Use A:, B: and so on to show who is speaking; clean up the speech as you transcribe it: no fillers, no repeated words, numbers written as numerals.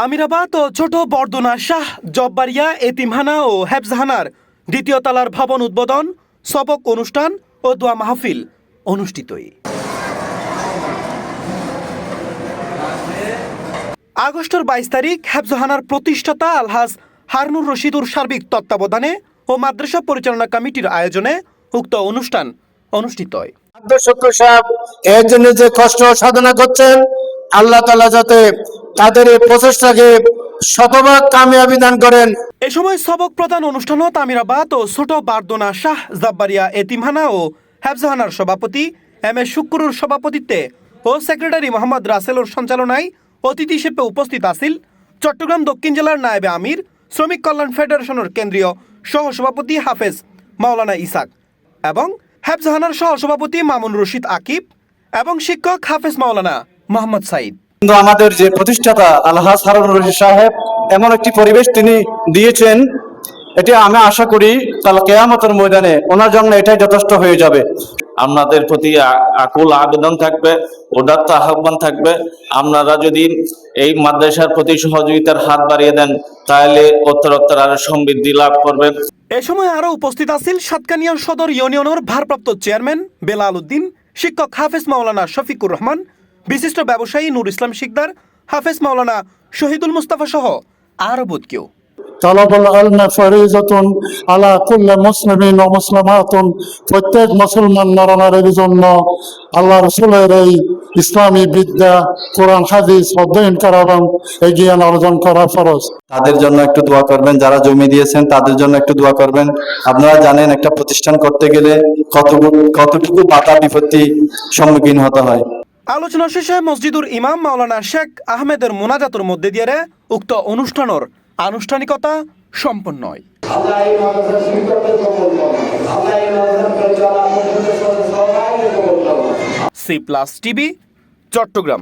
A: আমিরাবাদ ও ছোট বরদোনা শাহ জব্বারিয়া এতিমখানা ও হেফজখানার দ্বিতীয় তলার ভবন উদ্বোধন, সবক অনুষ্ঠান ও দোয়া মাহফিল অনুষ্ঠিতই। আগস্টের 22 তারিখ হেফজখানার প্রতিষ্ঠাতা আলহাজ হারুনুর রশিদুর সার্বিক তত্ত্বাবধানে ও মাদ্রাসা পরিচালনা কমিটির আয়োজনে উক্ত অনুষ্ঠান অনুষ্ঠিত হয়।
B: এর জন্য যে কষ্ট সাধনা করছেন, আল্লাহ তাআলা যাতে তাদের এই প্রচেষ্টাকে শতভাগ কামিয়াবি দান করেন।
A: এ সময় সবক প্রধান অনুষ্ঠানত আমিরাবাদ ও ছোট বারদোনা শাহ জব্বারিয়া এতিমখানা ও হেফজখানার সভাপতি এম এ শুক্কুরুর সভাপতিত্বে ও সেক্রেটারি মোহাম্মদ রাসেলুর সঞ্চালনায় অতিথি হিসেবে উপস্থিত আছিল চট্টগ্রাম দক্ষিণ জেলার নায়েবে আমির, শ্রমিক কল্যাণ ফেডারেশনের কেন্দ্রীয় সহসভাপতি হাফেজ মাওলানা ইসাক এবং হেফজখানার সহসভাপতি মামুন রশিদ আকিব এবং শিক্ষক হাফেজ মাওলানা মোহাম্মদ সাইদ।
B: কিন্তু আমাদের যে প্রতিষ্ঠাতা আলহাজ হারুনুর রশিদ সাহেব এমন একটি পরিবেশ তিনি দিয়েছেন, এটি আমি আশা করি কাল কিয়ামতের ময়দানে ওনার জন্য এটাই যথেষ্ট হয়ে যাবে।
C: আপনাদের প্রতি আকুল আবেদন থাকবে, উদাত্ত আহ্বান থাকবে, আপনারা যদি এই মাদ্রাসার প্রতি সহযোগিতার হাত বাড়িয়ে দেন তাহলে উত্তরোত্তর আরো সমৃদ্ধি লাভ করবে।
A: এ সময় আরো উপস্থিত আছেন সাতকানিয়া সদর ইউনিয়নের ভারপ্রাপ্ত চেয়ারম্যান বেলাল উদ্দিন, শিক্ষক হাফেজ মাওলানা শফিকুর রহমান, বিশিষ্ট ব্যবসায়ী নূর ইসলাম শিকদার, হাফেজ মাওলানা শহীদুল মুস্তাফা সহ আরো বোধ কেউ।
D: তালাবুল ইলমি ফরিজাতুন আলা কুল্লি মুসলিমিন ওয়া মুসলিমাতুন, প্রত্যেক মুসলমান নরনারীর জন্য আল্লাহ রাসূলের এই ইসলামী বিদ্যা, কোরআন হাদিস অধ্যয়ন করা এবং এই জ্ঞান অর্জন করা ফরজ।
E: তাদের জন্য একটু দোয়া করবেন, যারা জমি দিয়েছেন তাদের জন্য একটু দোয়া করবেন। আপনারা জানেন একটা প্রতিষ্ঠান করতে গেলে কতটুকু বাধা বিপত্তি সম্মুখীন হতে হয়।
A: আলোচনা শেষে মসজিদুর ইমাম মাওলানা শেখ আহমেদের মোনাজাতের মধ্যে দিয়ে উক্ত অনুষ্ঠানের আনুষ্ঠানিকতা সম্পন্ন হয়। C plus TV, Chittagong.